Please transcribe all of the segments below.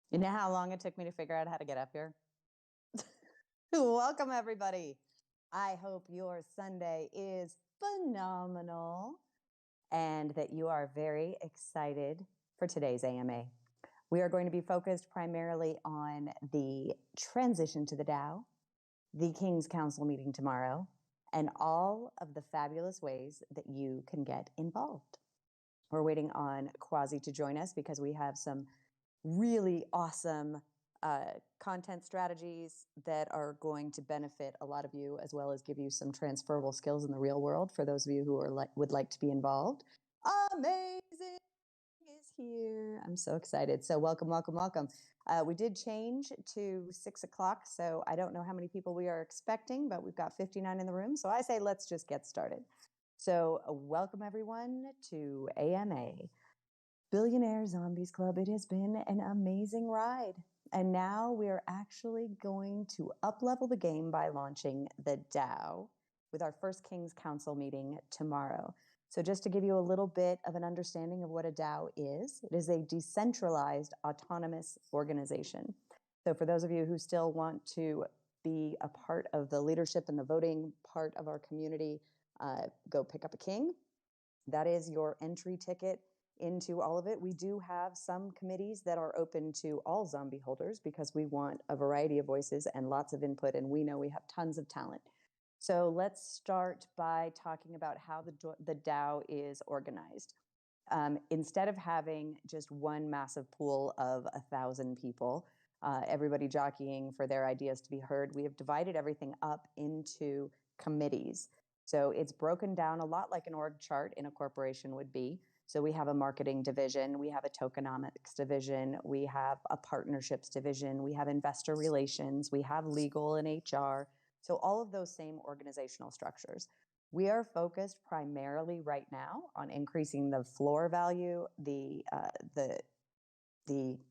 You know how long it took me to figure out how to get up here? Welcome, everybody. I hope your Sunday is phenomenal and that you are very excited for today's AMA. We are going to be focused primarily on the transition to the Tao, the King's Council meeting tomorrow, and all of the fabulous ways that you can get involved. We're waiting on Quasi to join us because we have some really awesome content strategies that are going to benefit a lot of you, as well as give you some transferable skills in the real world for those of you who would like to be involved. Amazing is here. I'm so excited. So welcome, welcome, welcome. We did change to 6 o'clock, so I don't know how many people we are expecting, but we've got 59 in the room. So I say let's just get started. So welcome everyone to AMA. Billionaire Zombies Club. It has been an amazing ride. And now we are actually going to up-level the game by launching the DAO with our first King's Council meeting tomorrow. So just to give you a little bit of an understanding of what a DAO is, it is a decentralized autonomous organization. So for those of you who still want to be a part of the leadership and the voting part of our community, go pick up a king. That is your entry ticket into all of it. We do have some committees that are open to all zombie holders because we want a variety of voices and lots of input, and we know we have tons of talent. So let's start by talking about how the DAO is organized. Instead of having just one massive pool of 1,000 people, everybody jockeying for their ideas to be heard, we have divided everything up into committees. So it's broken down a lot like an org chart in a corporation would be. So we have a marketing division, we have a tokenomics division, we have a partnerships division, we have investor relations, we have legal and HR. So all of those same organizational structures. We are focused primarily right now on increasing the floor value, the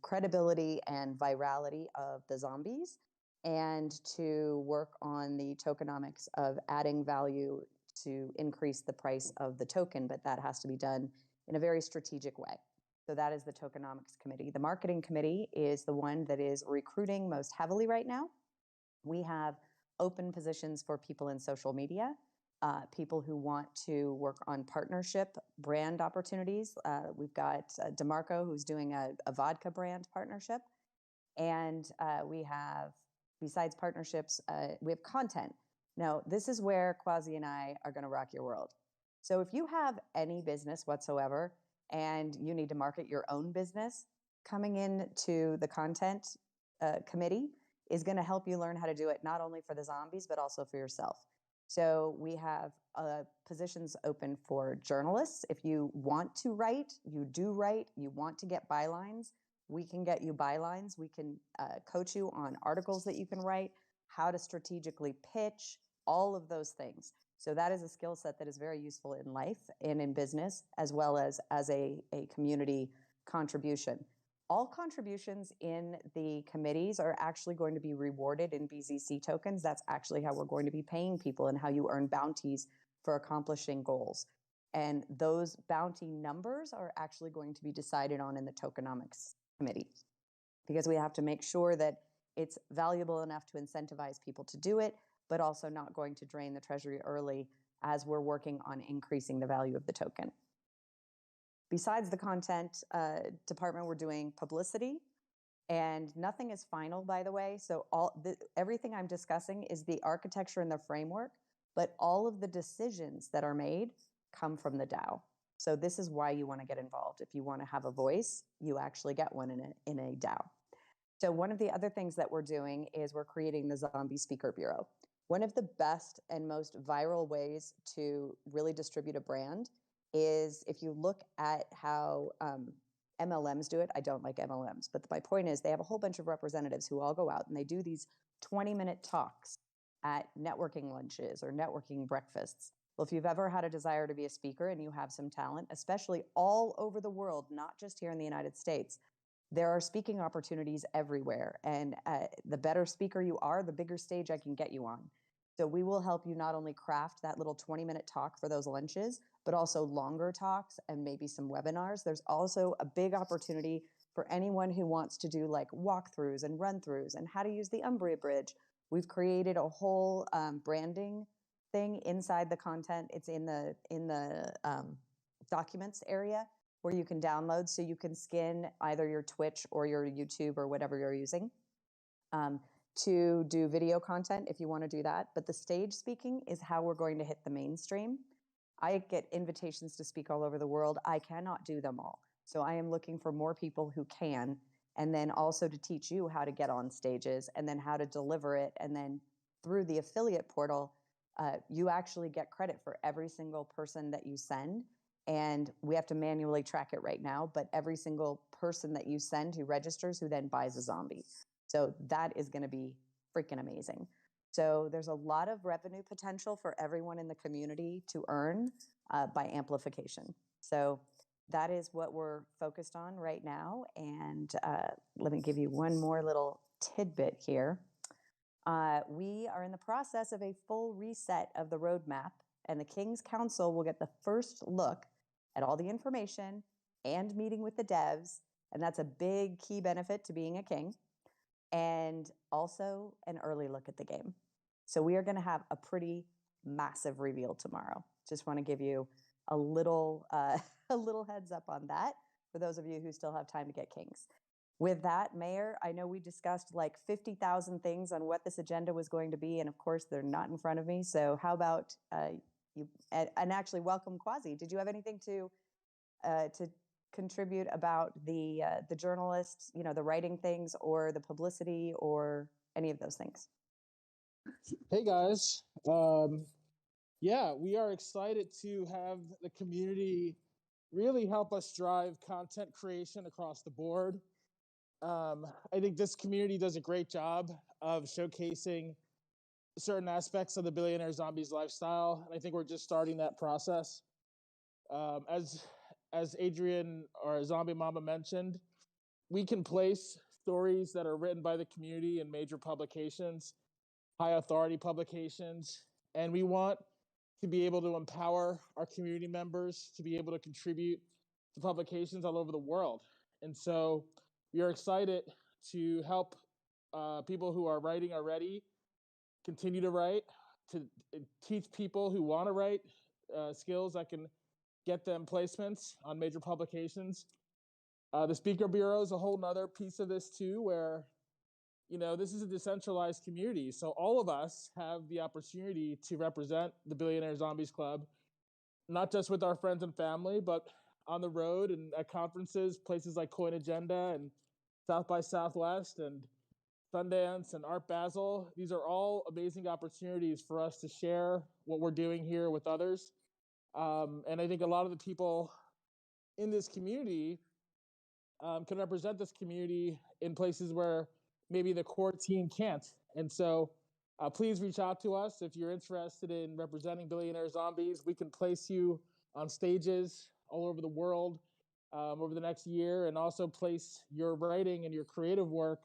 credibility and virality of the zombies, and to work on the tokenomics of adding value to increase the price of the token, but that has to be done in a very strategic way. So that is the tokenomics committee. The marketing committee is the one that is recruiting most heavily right now. We have open positions for people in social media, people who want to work on partnership brand opportunities. We've got DeMarco, who's doing a vodka brand partnership. And we have, besides partnerships, we have content. Now, this is where Quasi and I are going to rock your world. So if you have any business whatsoever and you need to market your own business, coming into the content committee is going to help you learn how to do it, not only for the zombies, but also for yourself. So we have positions open for journalists. If you want to write, you do write, you want to get bylines, we can get you bylines. We can coach you on articles that you can write, how to strategically pitch, all of those things. So that is a skill set that is very useful in life and in business, as well as a community contribution. All contributions in the committees are actually going to be rewarded in BZC tokens. That's actually how we're going to be paying people and how you earn bounties for accomplishing goals. And those bounty numbers are actually going to be decided on in the tokenomics committee, because we have to make sure that it's valuable enough to incentivize people to do it, but also not going to drain the treasury early as we're working on increasing the value of the token. Besides the content department, we're doing publicity, and nothing is final, by the way. So everything I'm discussing is the architecture and the framework, but all of the decisions that are made come from the DAO. So this is why you want to get involved. If you want to have a voice, you actually get one in a DAO. So one of the other things that we're doing is we're creating the Zombie Speaker Bureau. One of the best and most viral ways to really distribute a brand is if you look at how MLMs do it. I don't like MLMs, but my point is they have a whole bunch of representatives who all go out and they do these 20-minute talks at networking lunches or networking breakfasts. Well, if you've ever had a desire to be a speaker and you have some talent, especially all over the world, not just here in the United States, there are speaking opportunities everywhere. And the better speaker you are, the bigger stage I can get you on. So we will help you not only craft that little 20-minute talk for those lunches, but also longer talks and maybe some webinars. There's also a big opportunity for anyone who wants to do like walkthroughs and run-throughs and how to use the Umbria Bridge. We've created a whole branding thing inside the content. It's in the documents area where you can download, so you can skin either your Twitch or your YouTube or whatever you're using to do video content if you want to do that. But the stage speaking is how we're going to hit the mainstream. I get invitations to speak all over the world. I cannot do them all. So I am looking for more people who can, and then also to teach you how to get on stages and then how to deliver it. And then through the affiliate portal, you actually get credit for every single person that you send. And we have to manually track it right now, but every single person that you send who registers, who then buys a zombie. So that is going to be freaking amazing. So there's a lot of revenue potential for everyone in the community to earn by amplification. So that is what we're focused on right now. And let me give you one more little tidbit here. We are in the process of a full reset of the roadmap, and the King's Council will get the first look at all the information and meeting with the devs. And that's a big key benefit to being a king. And also an early look at the game. So we are going to have a pretty massive reveal tomorrow. Just want to give you a little heads up on that for those of you who still have time to get kings. With that, Mayor, I know we discussed like 50,000 things on what this agenda was going to be, and of course they're not in front of me. So how about you? And actually, welcome, Quasi. Did you have anything to contribute about the journalists, the writing things or the publicity or any of those things? Hey guys, yeah, we are excited to have the community really help us drive content creation across the board. I think this community does a great job of showcasing certain aspects of the Billionaire Zombies lifestyle, and I think we're just starting that process. As Adrian or Zombie Mama mentioned, we can place stories that are written by the community in major publications, high authority publications, and we want to be able to empower our community members to be able to contribute to publications all over the world. And so we are excited to help people who are writing already continue to write, to teach people who want to write skills that can get them placements on major publications. The Speaker Bureau is a whole nother piece of this too, where this is a decentralized community. So all of us have the opportunity to represent the Billionaire Zombies Club, not just with our friends and family, but on the road and at conferences, places like Coin Agenda and South by Southwest and Sundance and Art Basel. These are all amazing opportunities for us to share what we're doing here with others. And I think a lot of the people in this community can represent this community in places where maybe the core team can't. And so please reach out to us if you're interested in representing Billionaire Zombies. We can place you on stages all over the world over the next year, and also place your writing and your creative work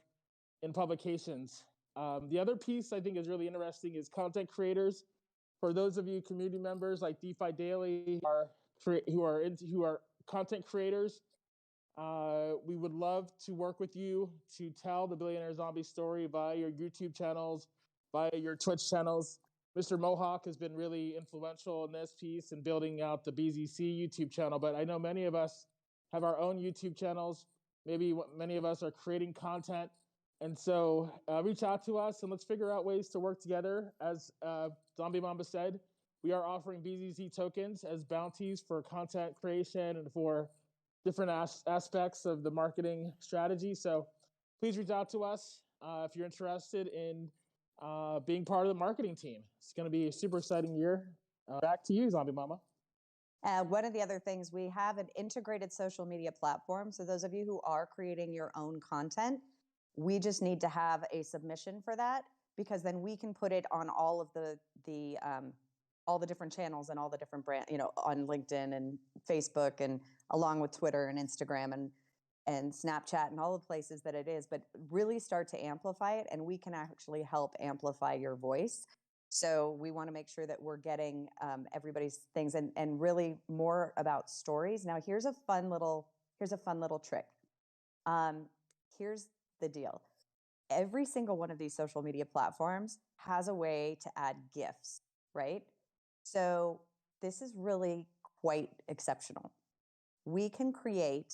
in publications. The other piece I think is really interesting is content creators. For those of you community members like DeFi Daily who are content creators, we would love to work with you to tell the Billionaire Zombie story via your YouTube channels, via your Twitch channels. Mr. Mohawk has been really influential in this piece and building out the BZC YouTube channel, but I know many of us have our own YouTube channels. Maybe many of us are creating content. And so reach out to us and let's figure out ways to work together. As Zombie Mamba said, we are offering BZC tokens as bounties for content creation and for different aspects of the marketing strategy. So please reach out to us if you're interested in being part of the marketing team. It's going to be a super exciting year. Back to you, Zombie Mama. One of the other things, we have an integrated social media platform. So those of you who are creating your own content, we just need to have a submission for that, because then we can put it on all of all the different channels and all the different brands, on LinkedIn and Facebook, and along with Twitter and Instagram and Snapchat and all the places that it is, but really start to amplify it, and we can actually help amplify your voice. So we want to make sure that we're getting everybody's things and really more about stories. Now, here's a fun little trick. Um, Here's the deal. Every single one of these social media platforms has a way to add GIFs, right? So this is really quite exceptional. We can create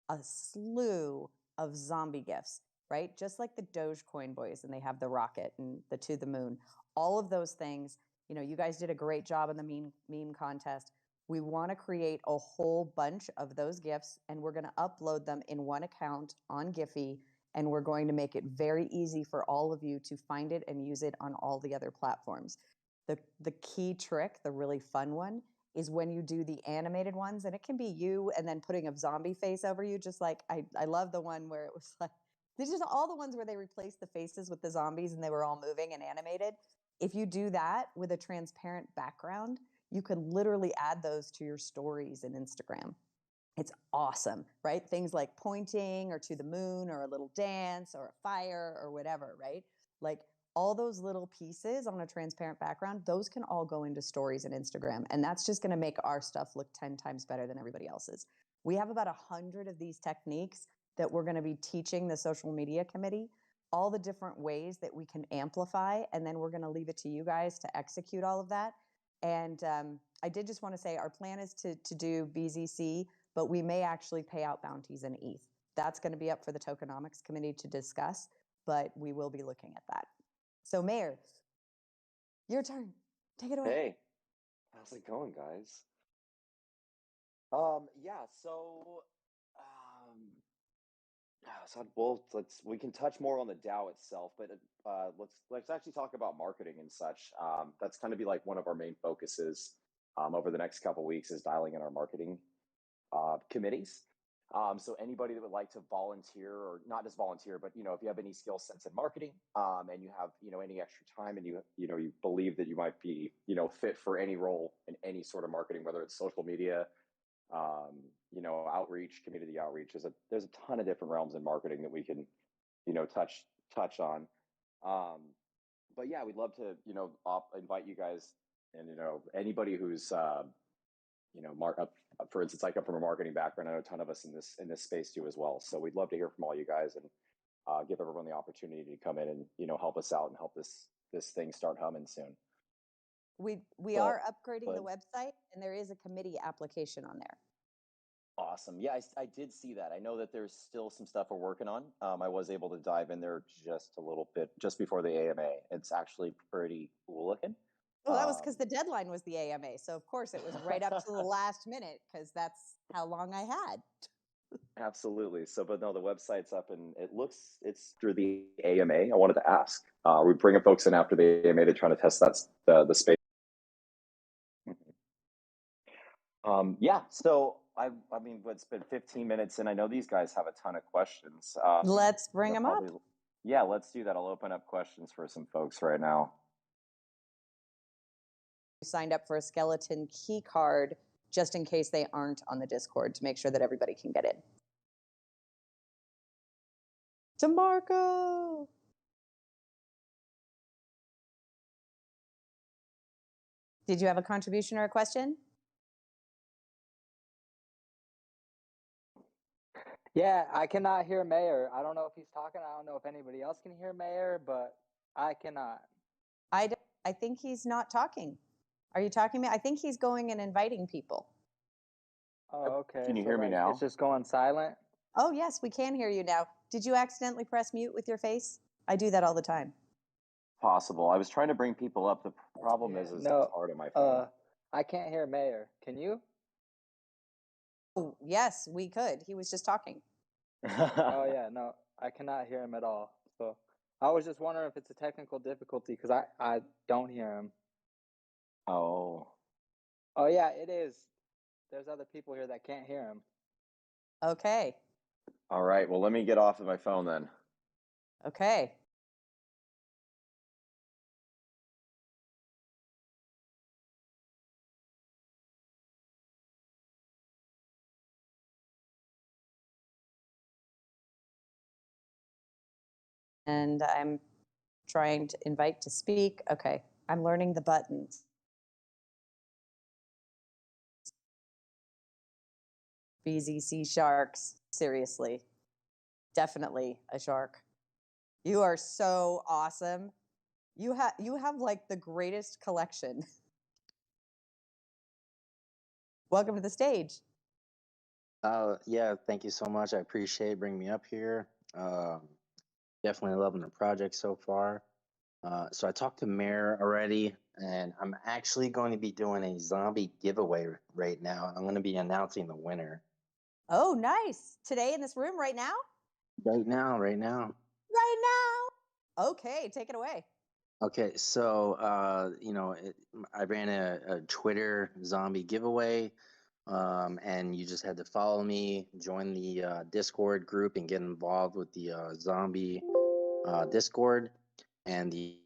a slew of zombie GIFs, right? Just like the Dogecoin boys, and they have the rocket and the to the moon. All of those things, you guys did a great job in the meme contest. We want to create a whole bunch of those GIFs, and we're going to upload them in one account on Giphy, and we're going to make it very easy for all of you to find it and use it on all the other platforms. The key trick, the really fun one, is when you do the animated ones, and it can be you and then putting a zombie face over you, just like I love the one where it was like, this is all the ones where they replaced the faces with the zombies and they were all moving and animated. If you do that with a transparent background, you can literally add those to your stories in Instagram. It's awesome, right? Things like pointing or to the moon or a little dance or a fire or whatever, right? Like all those little pieces on a transparent background, those can all go into stories and Instagram. And that's just going to make our stuff look 10 times better than everybody else's. We have about 100 of these techniques that we're going to be teaching the social media committee, all the different ways that we can amplify. And then we're going to leave it to you guys to execute all of that. And I did just want to say our plan is to do BZC, but we may actually pay out bounties in ETH. That's going to be up for the tokenomics committee to discuss, but we will be looking at that. So Mayor, your turn. Take it away. Hey, how's it going, guys? Yeah, um, we can touch more on the DAO itself, but let's actually talk about marketing and such. That's kind of be like one of our main focuses over the next couple weeks is dialing in our marketing committees. So anybody that would like to volunteer, or not just volunteer, but if you have any skill sets in marketing, and you have any extra time, and you believe that you might be fit for any role in any sort of marketing, whether it's social media, outreach, community outreach. There's a ton of different realms in marketing that we can touch on. But yeah, we'd love to invite you guys, and anybody who's for instance, I come from a marketing background. I know a ton of us in this space do as well. So we'd love to hear from all you guys, and give everyone the opportunity to come in and help us out and help this thing start humming soon. We are upgrading the website, and there is a committee application on there. Awesome. Yeah, I did see that. I know that there's still some stuff we're working on. I was able to dive in there just a little bit just before the AMA. It's actually pretty cool looking. Well, that was because the deadline was the AMA. So, of course, it was right up to the last minute because that's how long I had. Absolutely. So, but no, the website's up and it's through the AMA. I wanted to ask, are we bringing folks in after the AMA to try to test the space? Yeah. So I mean, it's been 15 minutes, and I know these guys have a ton of questions. Let's bring them up. Yeah, let's do that. I'll open up questions for some folks right now. Signed up for a skeleton key card just in case they aren't on the Discord to make sure that everybody can get in. DeMarco! Did you have a contribution or a question? Yeah, I cannot hear Mayor. I don't know if he's talking. I don't know if anybody else can hear Mayor, but I cannot. I think he's not talking. Are you talking to me? I think he's going and inviting people. Oh, okay. Can you hear me now? It's just going silent? Oh, yes, we can hear you now. Did you accidentally press mute with your face? I do that all the time. Possible. I was trying to bring people up. The problem is it's hard on my phone. I can't hear Mayor. Can you? Oh, yes, we could. He was just talking. Oh, yeah, no, I cannot hear him at all. So I was just wondering if it's a technical difficulty because I don't hear him. Oh. Oh, yeah, it is. There's other people here that can't hear him. Okay. All right. Well, let me get off of my phone then. Okay. And I'm trying to invite to speak. Okay, I'm learning the buttons. BZC Sharks, seriously. definitely a shark. You are so awesome. You have like the greatest collection. Welcome to the stage. Yeah, thank you so much. I appreciate bringing me up here. Definitely loving the project so far. So I talked to Mayor already, and I'm actually going to be doing a zombie giveaway right now. I'm going to be announcing the winner. Oh, nice. Today in this room right now? Right now, right now. Right now. Okay, take it away. Okay, so I ran a Twitter zombie giveaway, and you just had to follow me, join the Discord group, and get involved with the zombie Discord. And the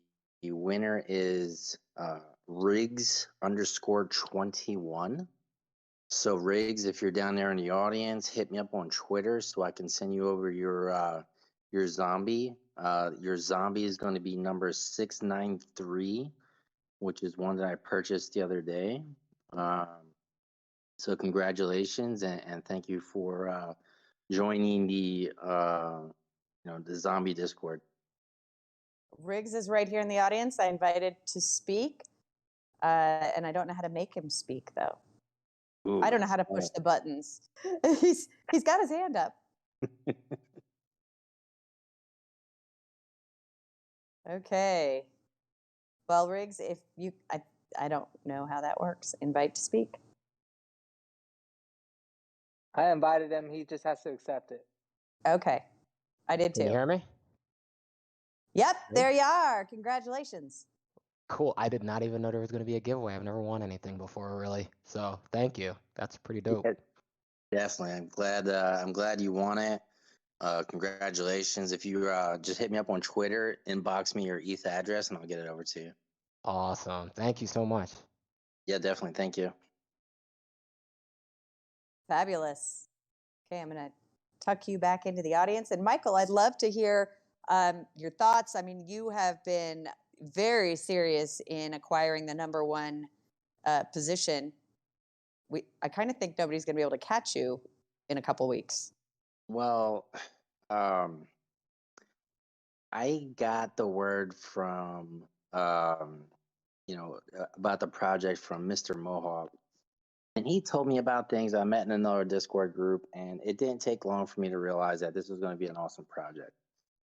winner is Riggs_21. So Riggs, if you're down there in the audience, hit me up on Twitter so I can send you over your zombie. Your zombie is going to be number 693, which is one that I purchased the other day. So congratulations and thank you for joining the the zombie Discord. Riggs is right here in the audience. I invited to speak, and I don't know how to make him speak though. Ooh, I don't know how to push the buttons. he's got his hand up. Okay. Well, Riggs, if you, I don't know how that works. Invite to speak. I invited him. He just has to accept it. Okay. I did too. Can you hear me? Yep, there you are. Congratulations. Cool. I did not even know there was going to be a giveaway. I've never won anything before, really. So thank you. That's pretty dope. Yeah, definitely. I'm glad you won it. Congratulations. If you just hit me up on Twitter, inbox me your ETH address, and I'll get it over to you. Awesome. Thank you so much. Yeah, definitely. Thank you. Fabulous. Okay, I'm going to tuck you back into the audience. And Michael, I'd love to hear your thoughts. I mean, you have been very serious in acquiring the number one position. I kind of think nobody's going to be able to catch you in a couple weeks. Well, I got the word from, about the project from Mr. Mohawk. And he told me about things. I met in another Discord group, and it didn't take long for me to realize that this was going to be an awesome project.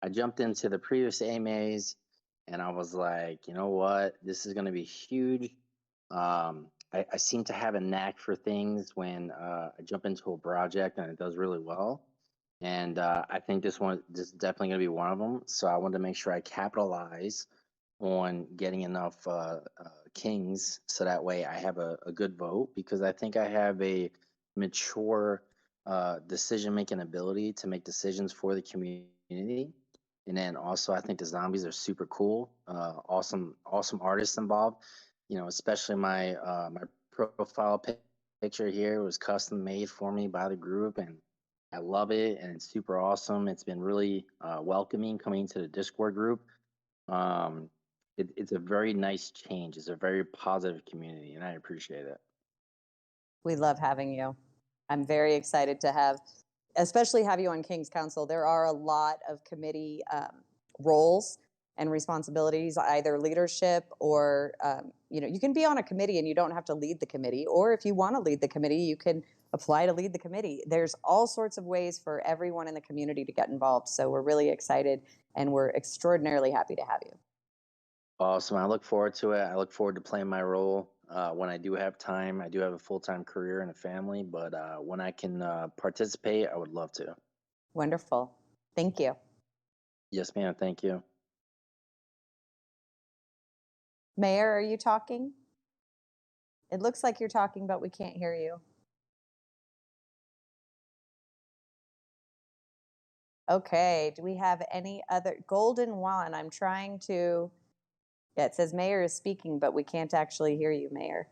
I jumped into the previous AMAs, and I was like, you know what? This is going to be huge. I seem to have a knack for things when I jump into a project and it does really well. And I think this is definitely going to be one of them. So I wanted to make sure I capitalize on getting enough kings so that way I have a good vote, because I think I have a mature decision making ability to make decisions for the community. And then also, I think the zombies are super cool. Awesome artists involved. Especially my my profile picture here was custom made for me by the group, and I love it, and it's super awesome. It's been really welcoming coming to the Discord group. It's a very nice change. It's a very positive community, and I appreciate it. We love having you. I'm very excited to especially have you on King's Council. There are a lot of committee roles and responsibilities, either leadership or, you can be on a committee and you don't have to lead the committee. Or if you want to lead the committee, you can apply to lead the committee. There's all sorts of ways for everyone in the community to get involved. So we're really excited and we're extraordinarily happy to have you. Awesome. I look forward to it. I look forward to playing my role when I do have time. I do have a full-time career and a family, but when I can participate, I would love to. Wonderful. Thank you. Yes, ma'am. Thank you. Mayor, are you talking? It looks like you're talking, but we can't hear you. Okay, do we have any other? Golden One, I'm trying to, yeah, it says Mayor is speaking, but we can't actually hear you, Mayor.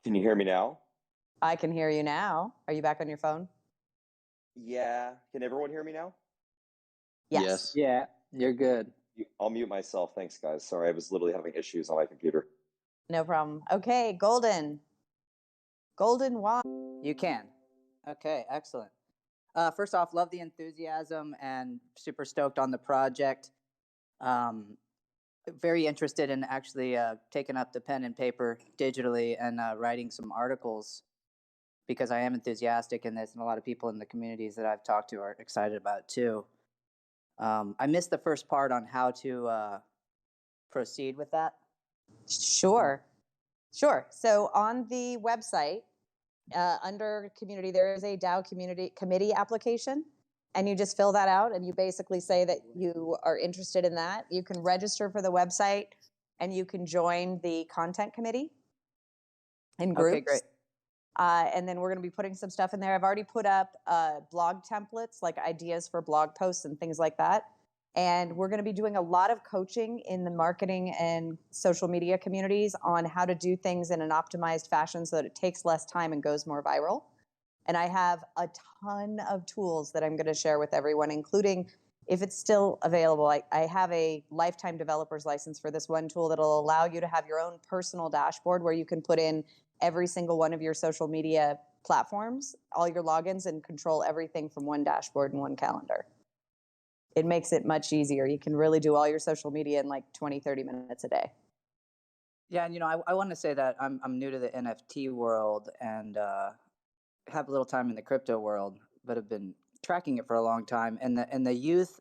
Can you hear me now? I can hear you now. Are you back on your phone? Yeah. Can everyone hear me now? Yes. Yeah, you're good. I'll mute myself. Thanks, guys. Sorry, I was literally having issues on my computer. No problem. Okay, Golden One. You can. Okay, excellent. First off, love the enthusiasm and super stoked on the project. Very interested in actually taking up the pen and paper digitally and writing some articles because I am enthusiastic in this, and a lot of people in the communities that I've talked to are excited about it too. I missed the first part on how to proceed with that. Sure. So on the website, under community, there is a DAO community committee application, and you just fill that out and you basically say that you are interested in that. You can register for the website and you can join the content committee in groups. Okay, great. And then we're going to be putting some stuff in there. I've already put up blog templates, like ideas for blog posts and things like that. And we're going to be doing a lot of coaching in the marketing and social media communities on how to do things in an optimized fashion so that it takes less time and goes more viral. And I have a ton of tools that I'm going to share with everyone, including, if it's still available, I have a lifetime developer's license for this one tool that'll allow you to have your own personal dashboard where you can put in every single one of your social media platforms, all your logins, and control everything from one dashboard and one calendar. It makes it much easier. You can really do all your social media in like 20, 30 minutes a day. Yeah, and I want to say that I'm new to the NFT world and have a little time in the crypto world, but have been tracking it for a long time. And the youth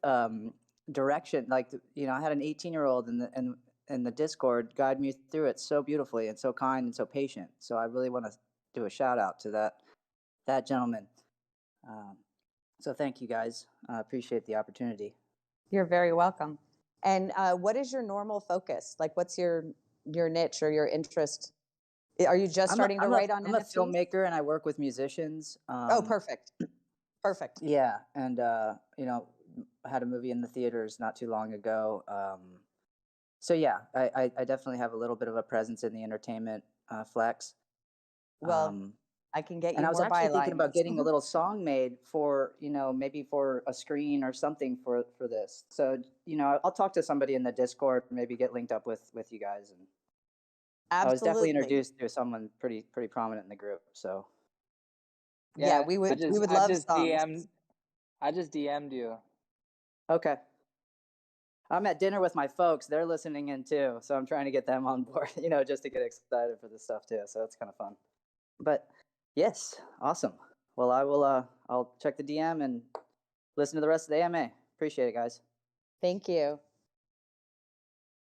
direction, like I had an 18-year-old in the Discord guide me through it so beautifully and so kind and so patient. So I really want to do a shout out to that gentleman. So thank you guys. I appreciate the opportunity. You're very welcome. And what is your normal focus? Like, what's your niche or your interest? Are you just starting to write on NFTs? I'm a filmmaker and I work with musicians. Oh, perfect. Perfect. Yeah, and I had a movie in the theaters not too long ago. So yeah, I definitely have a little bit of a presence in the entertainment flex. Well, I can get you and I was more actually byline. thinking about getting a little song made for, maybe for a screen or something for this. So, I'll talk to somebody in the Discord, maybe get linked up with you guys. And Absolutely. I was definitely introduced to someone pretty prominent in the group. So yeah, we would love songs. I just DM'd you. Okay. I'm at dinner with my folks. They're listening in too. So I'm trying to get them on board, just to get excited for this stuff too. So it's kind of fun. But yes, awesome. Well, I'll check the DM and listen to the rest of the AMA. Appreciate it, guys. Thank you.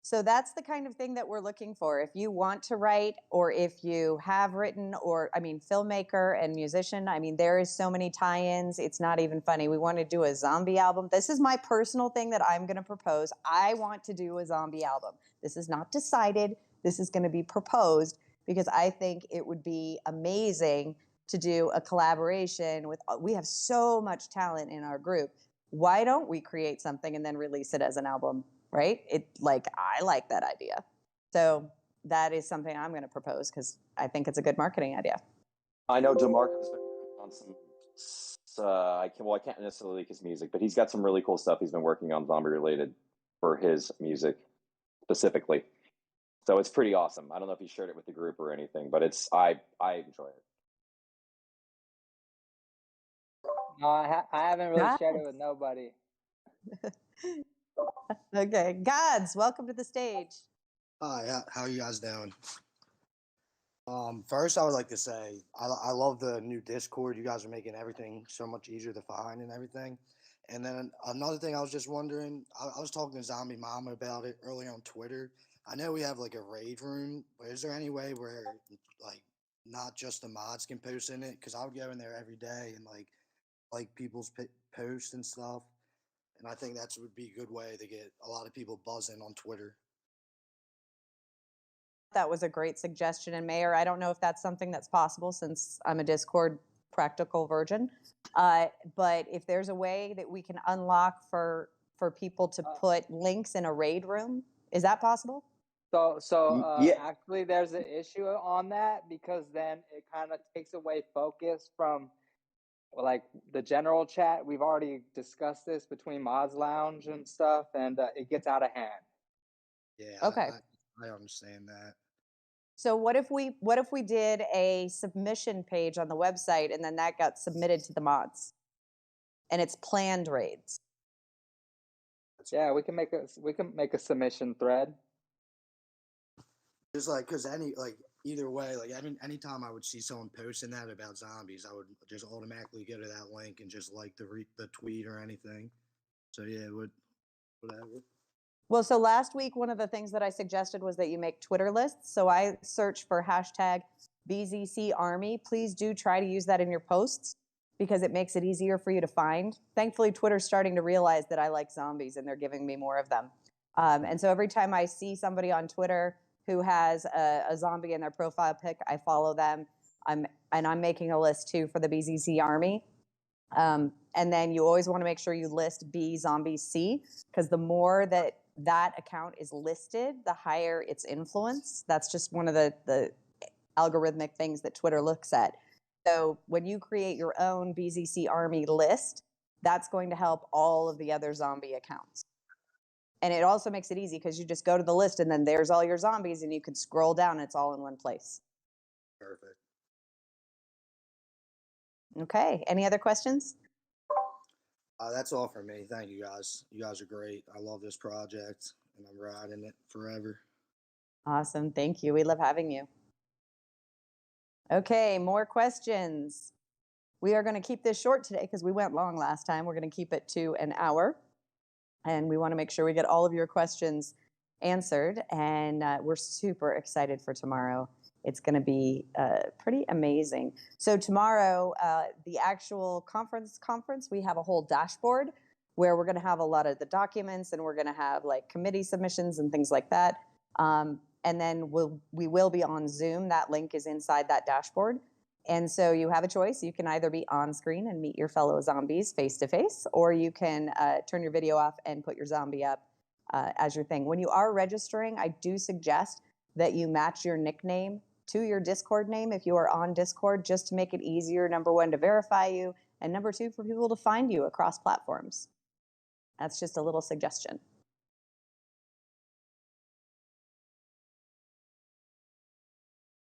So that's the kind of thing that we're looking for. If you want to write, or if you have written, filmmaker and musician, there is so many tie-ins. It's not even funny. We want to do a zombie album. This is my personal thing that I'm going to propose. I want to do a zombie album. This is not decided. This is going to be proposed because I think it would be amazing to do a collaboration with, we have so much talent in our group. Why don't we create something and then release it as an album? Right? I like that idea. So that is something I'm going to propose because I think it's a good marketing idea. I know DeMarco's been working on some, I can't necessarily leak his music, but he's got some really cool stuff he's been working on zombie related for his music specifically. So it's pretty awesome. I don't know if he shared it with the group or anything, but I enjoy it. No, I haven't really shared it with nobody. Okay, Gods, welcome to the stage. Hi, how you guys doing? First, I would like to say I love the new Discord. You guys are making everything so much easier to find and everything. And then another thing, I was just wondering. I was talking to Zombie Mama about it earlier on Twitter. I know we have like a raid room, but is there any way where not just the mods can post in it? Because I would go in there every day and like people's posts and stuff. And I think that would be a good way to get a lot of people buzzing on Twitter. That was a great suggestion. And Mayor, I don't know if that's something that's possible since I'm a Discord practical virgin. But if there's a way that we can unlock for people to put links in a raid room, is that possible? So yeah. Actually, there's an issue on that because then it kind of takes away focus from like the general chat. We've already discussed this between Mods Lounge and stuff, and it gets out of hand. Yeah. Okay. I understand that. So what if we did a submission page on the website and then that got submitted to the mods? and it's planned raids. Yeah, we can make a submission thread. Just like, cause either way, like anytime I would see someone posting that about zombies, I would just automatically go to that link and just like the tweet or anything. So yeah, whatever. Well, so last week, one of the things that I suggested was that you make Twitter lists. So I search for hashtag BZC Army. Please do try to use that in your posts because it makes it easier for you to find. Thankfully, Twitter's starting to realize that I like zombies and they're giving me more of them. And so every time I see somebody on Twitter who has a zombie in their profile pic, I follow them. I'm making a list too for the BZC Army. And then you always want to make sure you list B Zombie C, because the more that account is listed, the higher its influence. That's just one of the algorithmic things that Twitter looks at. So when you create your own BZC Army list, that's going to help all of the other zombie accounts. And it also makes it easy because you just go to the list and then there's all your zombies and you can scroll down and it's all in one place. Perfect. Okay, any other questions? That's all for me. Thank you guys. You guys are great. I love this project and I'm riding it forever. Awesome, thank you. We love having you. Okay, more questions. We are going to keep this short today because we went long last time. We're going to keep it to an hour. And we want to make sure we get all of your questions answered. And we're super excited for tomorrow. It's going to be pretty amazing. So tomorrow, the actual conference, we have a whole dashboard where we're going to have a lot of the documents and we're going to have like committee submissions and things like that. And then we will be on Zoom. That link is inside that dashboard. And so you have a choice. You can either be on screen and meet your fellow zombies face to face, or you can turn your video off and put your zombie up as your thing. When you are registering, I do suggest that you match your nickname to your Discord name if you are on Discord, just to make it easier, number one, to verify you, and number two, for people to find you across platforms. That's just a little suggestion.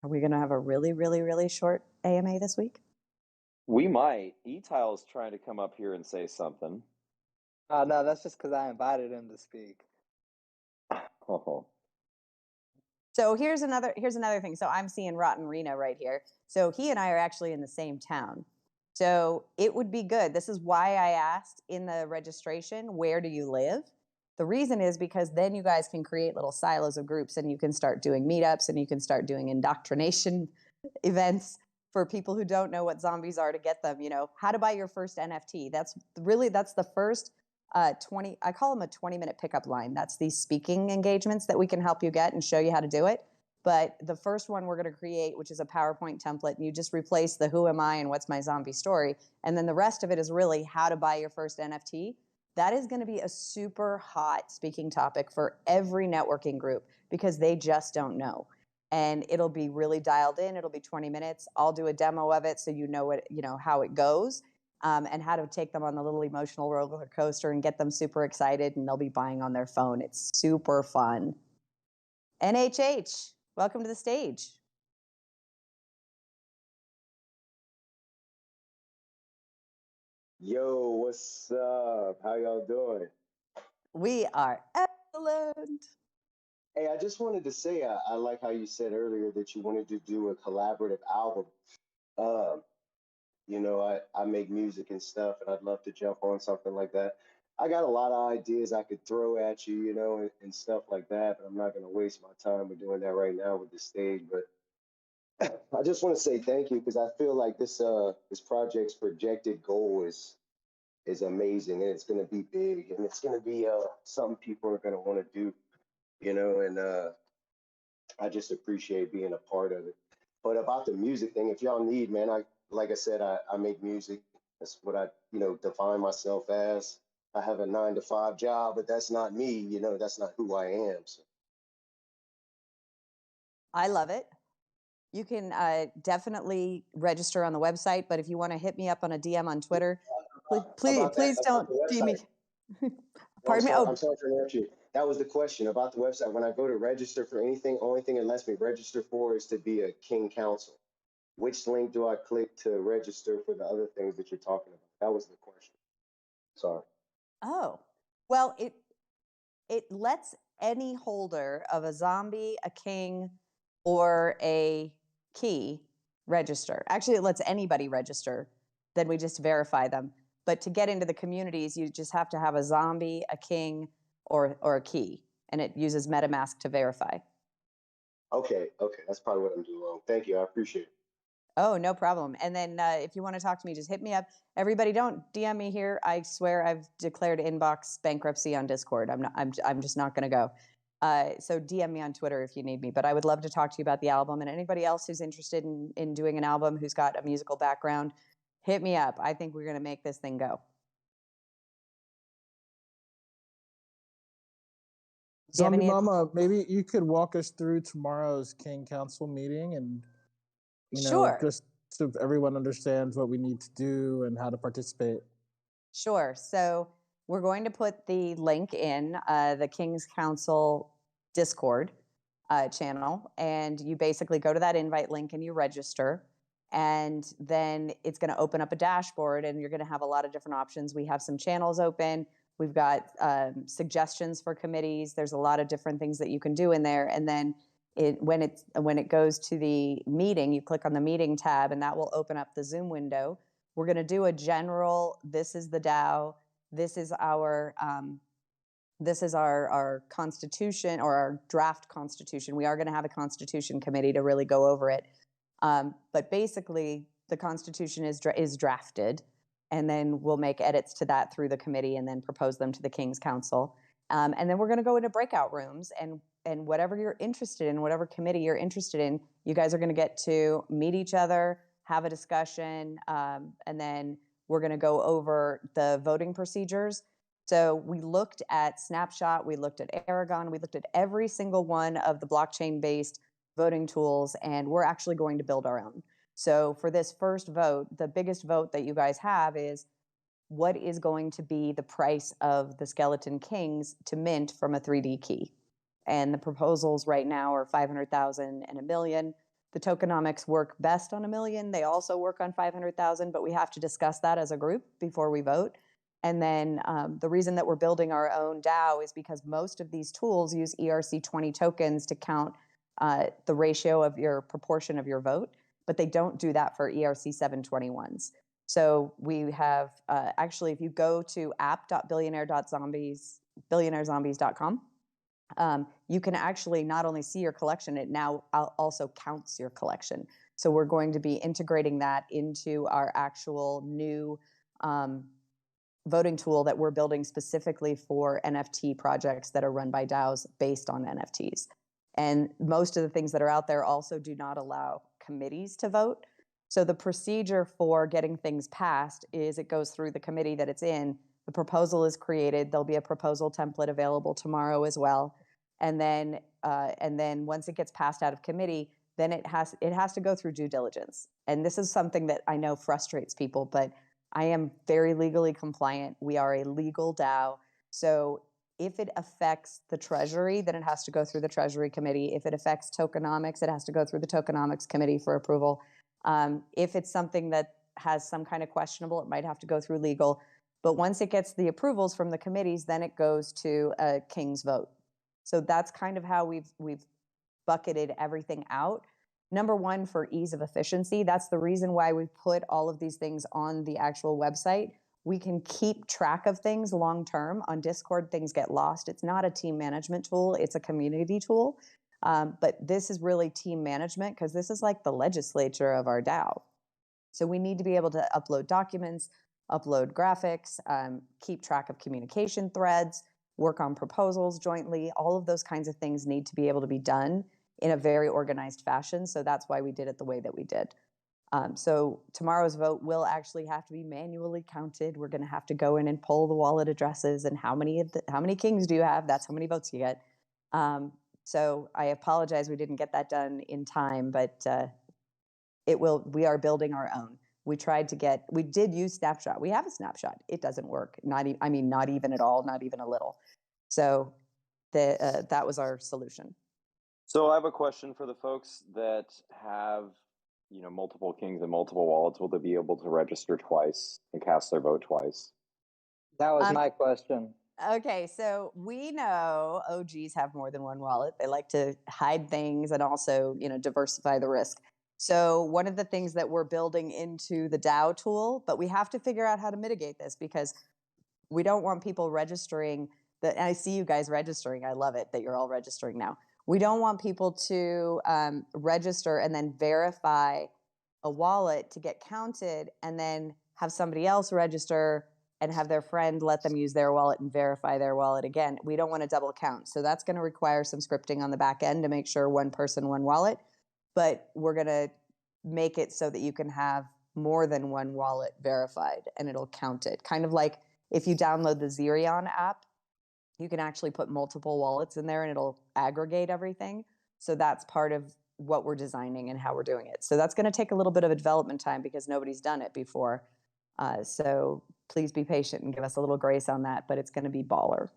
Are we going to have a really, really, really short AMA this week? We might. E-Tile's trying to come up here and say something. No, that's just because I invited him to speak. Oh. So here's another thing. So I'm seeing Rotten Reno right here. So he and I are actually in the same town. So it would be good. This is why I asked in the registration, where do you live? The reason is because then you guys can create little silos of groups and you can start doing meetups and you can start doing indoctrination events for people who don't know what zombies are, to get them, how to buy your first NFT. That's the first 20, I call them a 20-minute pickup line. That's these speaking engagements that we can help you get and show you how to do it. But the first one we're going to create, which is a PowerPoint template, and you just replace the who am I and what's my zombie story. And then the rest of it is really how to buy your first NFT. That is going to be a super hot speaking topic for every networking group because they just don't know. And it'll be really dialed in. It'll be 20 minutes. I'll do a demo of it so you know how it goes. And how to take them on the little emotional roller coaster and get them super excited, and they'll be buying on their phone. It's super fun. NHH, welcome to the stage. Yo, what's up? How y'all doing? We are excellent. Hey, I just wanted to say I like how you said earlier that you wanted to do a collaborative album. I make music and stuff, and I'd love to jump on something like that. I got a lot of ideas I could throw at you, and stuff like that, but I'm not going to waste my time with doing that right now with the stage. But I just want to say thank you because I feel like this project's projected goal is amazing, and it's going to be big, and it's going to be something people are going to want to do, and I just appreciate being a part of it. But about the music thing, if y'all need, man, like I said, I make music. That's what I, define myself as. I have a 9-to-5 job, but that's not me, that's not who I am. So. I love it. You can definitely register on the website, but if you want to hit me up on a DM on Twitter, please don't DM me. Pardon me? I'm sorry to interrupt you. That was the question about the website. When I go to register for anything, only thing it lets me register for is to be a King Council. Which link do I click to register for the other things that you're talking about? That was the question. Sorry. Oh, well, it lets any holder of a zombie, a king, or a key register. Actually, it lets anybody register. Then we just verify them. But to get into the communities, you just have to have a zombie, a king, or a key, and it uses MetaMask to verify. Okay, that's probably what I'm doing wrong. Thank you, I appreciate it. Oh, no problem. And then if you want to talk to me, just hit me up. Everybody, don't DM me here. I swear I've declared inbox bankruptcy on Discord. I'm just not going to go. So DM me on Twitter if you need me. But I would love to talk to you about the album. And anybody else who's interested in doing an album, who's got a musical background, hit me up. I think we're going to make this thing go. Zombie Mama, maybe you could walk us through tomorrow's King Council meeting and, Sure. just so everyone understands what we need to do and how to participate. Sure. So we're going to put the link in the King's Council Discord channel, and you basically go to that invite link and you register, and then it's going to open up a dashboard, and you're going to have a lot of different options. We have some channels open. We've got suggestions for committees. There's a lot of different things that you can do in there, and then when it goes to the meeting, you click on the meeting tab, and that will open up the Zoom window. We're going to do a general, this is the DAO, this is our constitution, or our draft constitution. We are going to have a constitution committee to really go over it. But basically, the constitution is drafted, and then we'll make edits to that through the committee and then propose them to the King's Council. And then we're going to go into breakout rooms, and whatever you're interested in, whatever committee you're interested in, you guys are going to get to meet each other, have a discussion, and then we're going to go over the voting procedures. So we looked at Snapshot, we looked at Aragon, we looked at every single one of the blockchain-based voting tools, and we're actually going to build our own. So for this first vote, the biggest vote that you guys have is, what is going to be the price of the Skeleton Kings to mint from a 3D key? And the proposals right now are 500,000 and $1 million. The tokenomics work best on $1 million. They also work on 500,000, but we have to discuss that as a group before we vote. And then the reason that we're building our own DAO is because most of these tools use ERC20 tokens to count the ratio of your proportion of your vote, but they don't do that for ERC 721s. So we have, actually, if you go to billionairezombies.com, you can actually not only see your collection, it now also counts your collection. So we're going to be integrating that into our actual new voting tool that we're building specifically for NFT projects that are run by DAOs based on NFTs. And most of the things that are out there also do not allow committees to vote. So the procedure for getting things passed is it goes through the committee that it's in. The proposal is created. There'll be a proposal template available tomorrow as well. And then once it gets passed out of committee, then it has to go through due diligence. And this is something that I know frustrates people, but I am very legally compliant. We are a legal DAO. So if it affects the Treasury, then it has to go through the Treasury Committee. If it affects tokenomics, it has to go through the Tokenomics Committee for approval. If it's something that has some kind of questionable, it might have to go through legal. But once it gets the approvals from the committees, then it goes to a King's vote. So that's kind of how we've bucketed everything out. Number one, for ease of efficiency. That's the reason why we put all of these things on the actual website. We can keep track of things long term. On Discord, things get lost. It's not a team management tool, it's a community tool. But this is really team management, because this is like the legislature of our DAO. So we need to be able to upload documents, upload graphics, keep track of communication threads, work on proposals jointly. All of those kinds of things need to be able to be done in a very organized fashion. So that's why we did it the way that we did. So tomorrow's vote will actually have to be manually counted. We're going to have to go in and pull the wallet addresses and how many kings do you have? That's how many votes you get. So I apologize we didn't get that done in time, but we are building our own. We did use Snapshot. We have a Snapshot. It doesn't work. Not even at all, not even a little. So that was our solution. So I have a question for the folks that have, multiple kings and multiple wallets. Will they be able to register twice and cast their vote twice? That was my question. Okay, so we know OGs have more than one wallet. They like to hide things and also, diversify the risk. So one of the things that we're building into the DAO tool, but we have to figure out how to mitigate this because we don't want people registering and I see you guys registering. I love it that you're all registering now. We don't want people to register and then verify a wallet to get counted and then have somebody else register and have their friend let them use their wallet and verify their wallet again. We don't want to double count. So that's going to require some scripting on the back end to make sure one person, one wallet. But we're going to make it so that you can have more than one wallet verified and it'll count it. Kind of like if you download the Xerion app, you can actually put multiple wallets in there and it'll aggregate everything. So that's part of what we're designing and how we're doing it. So that's going to take a little bit of a development time because nobody's done it before. So please be patient and give us a little grace on that, but it's going to be baller.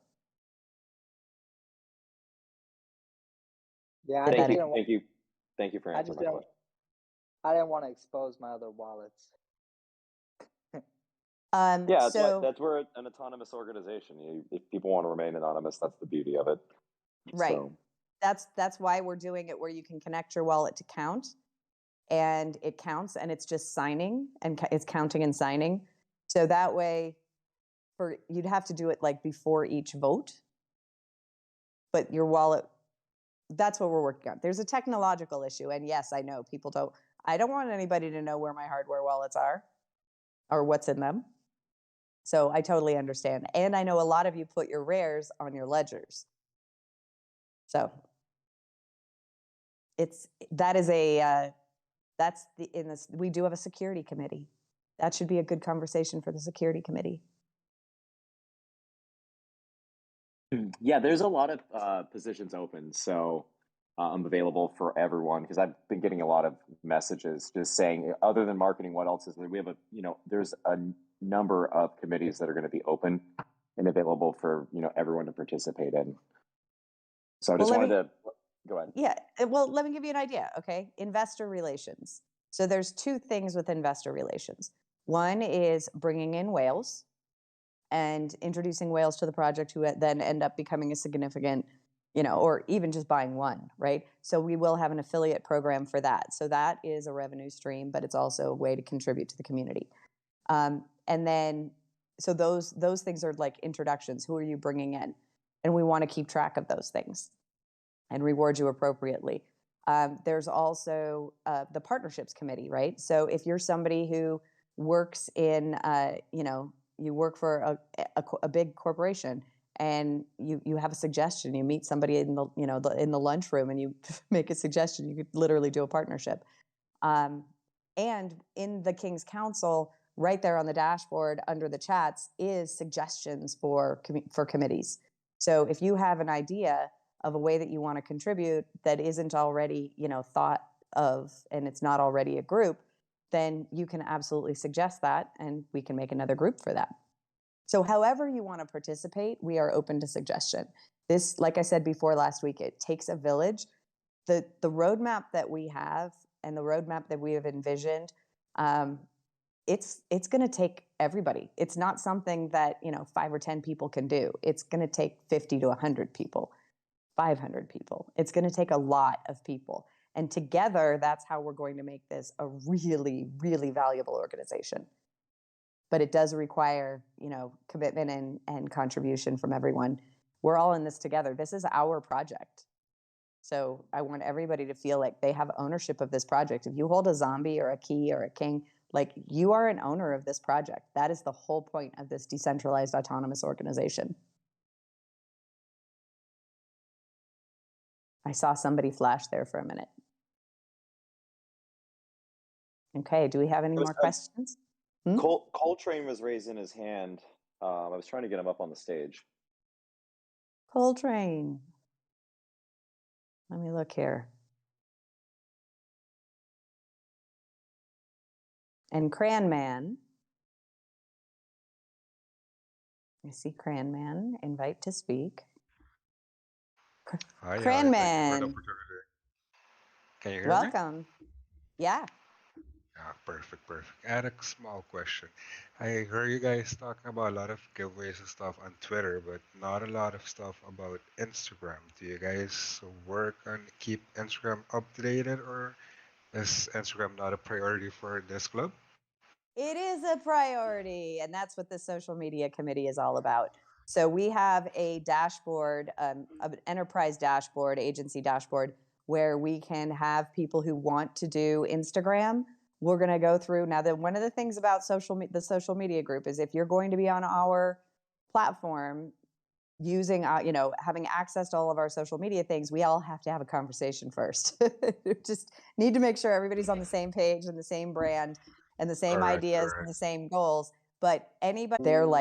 Yeah, Thank you for answering my question. I didn't want to expose my other wallets. That's where an autonomous organization. If people want to remain anonymous, that's the beauty of it. Right. So. That's why we're doing it where you can connect your wallet to count, and it counts, and it's just signing, and it's counting and signing. So that way, you'd have to do it like before each vote. But your wallet, that's what we're working on. There's a technological issue, and yes, I know people don't. I don't want anybody to know where my hardware wallets are, or what's in them. So I totally understand. And I know a lot of you put your rares on your ledgers. So we do have a security committee. That should be a good conversation for the security committee. Yeah, there's a lot of positions open, so I'm available for everyone because I've been getting a lot of messages just saying, other than marketing, what else is there? We have there's a number of committees that are going to be open and available for everyone to participate in. So I just wanted to go ahead. Yeah, well, let me give you an idea. Okay, investor relations. So there's two things with investor relations. One is bringing in whales and introducing whales to the project who then end up becoming a significant, or even just buying one, right? So we will have an affiliate program for that. So that is a revenue stream, but it's also a way to contribute to the community. And then, so those things are like introductions. Who are you bringing in? And we want to keep track of those things and reward you appropriately. There's also the partnerships committee, right? So if you're somebody who works in, you work for a big corporation and you have a suggestion, you meet somebody in the lunchroom and you make a suggestion, you could literally do a partnership. And in the King's Council, right there on the dashboard under the chats is suggestions for committees. So if you have an idea of a way that you want to contribute that isn't already, thought of, and it's not already a group, then you can absolutely suggest that and we can make another group for that. So however you want to participate, we are open to suggestion. This, like I said before last week, it takes a village. The roadmap that we have and the roadmap that we have envisioned, it's going to take everybody. It's not something that 5 or 10 people can do. It's going to take 50 to 100 people, 500 people. It's going to take a lot of people. And together, that's how we're going to make this a really, really valuable organization. But it does require, commitment and contribution from everyone. We're all in this together. This is our project. So I want everybody to feel like they have ownership of this project. If you hold a zombie or a key or a king, like you are an owner of this project. That is the whole point of this decentralized autonomous organization. I saw somebody flash there for a minute. Okay, do we have any more questions? Coltrane was raising his hand. I was trying to get him up on the stage. Coltrane. Let me look here. And Cranman. I see Cranman. Invite to speak. Hi, Cranman. thank you for the opportunity. Can you hear me? Welcome. Yeah. Yeah, perfect, perfect. I had a small question. I heard you guys talking about a lot of giveaways and stuff on Twitter, but not a lot of stuff about Instagram. Do you guys work on keep Instagram updated, or is Instagram not a priority for this club? It is a priority, and that's what the social media committee is all about. So we have a dashboard, an enterprise dashboard, agency dashboard, where we can have people who want to do Instagram. We're going to go through now. That one of the things about the social media group is if you're going to be on our platform using, having access to all of our social media things, we all have to have a conversation first. Just need to make sure everybody's on the same page and the same brand and the same Correct, ideas and correct. the same goals. But anybody, they're like,